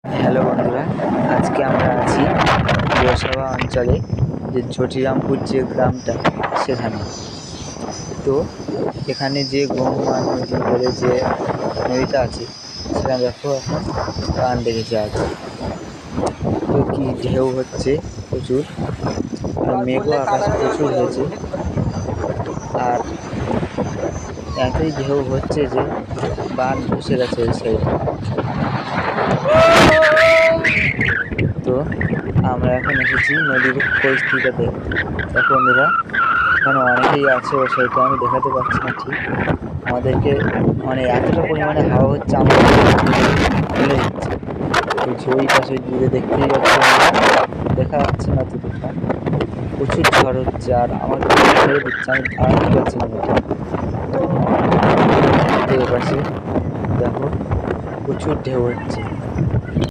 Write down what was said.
Hello বন্ধুরা, আজকে আমরা আছি গোসাবা অঞ্চলে, যে ঝটিরামপুর যে গ্রামটা সেখানে। তো এখানে যে গঙ্গা নদী বলে যে নদীটা আছে, সেখানে দেখো এখন টান লেগেছে আজ। তো কি ঢেউ হচ্ছে প্রচুর, আর মেঘও আকাশে প্রচুর হয়েছে। আর এতই ঢেউ হচ্ছে যে বান ভেসে গেছে ওই সাইডে। তো আমরা এখন এসেছি নদীর পরিস্থিতিটা দেখতে। দেখো বন্ধুরা, এখানে অনেকেই আছে, ও সাইডটা আমি দেখাতে পারছি না ঠিক। আমাদেরকে মানে এতটা পরিমাণে হাওয়া হচ্ছে, আমাদের ফেলে দিচ্ছে। ওই যে ওই পাশে দূরে দেখতেই পাচ্ছি আমরা, দেখা যাচ্ছে না অতটুকু। প্রচুর ঝড় হচ্ছে আর আমাকে ফেলে দিচ্ছে, আমি দাঁড়াতে পারছি না মোটেও। তো এপাশে দেখো প্রচুর ঢেউ হচ্ছে।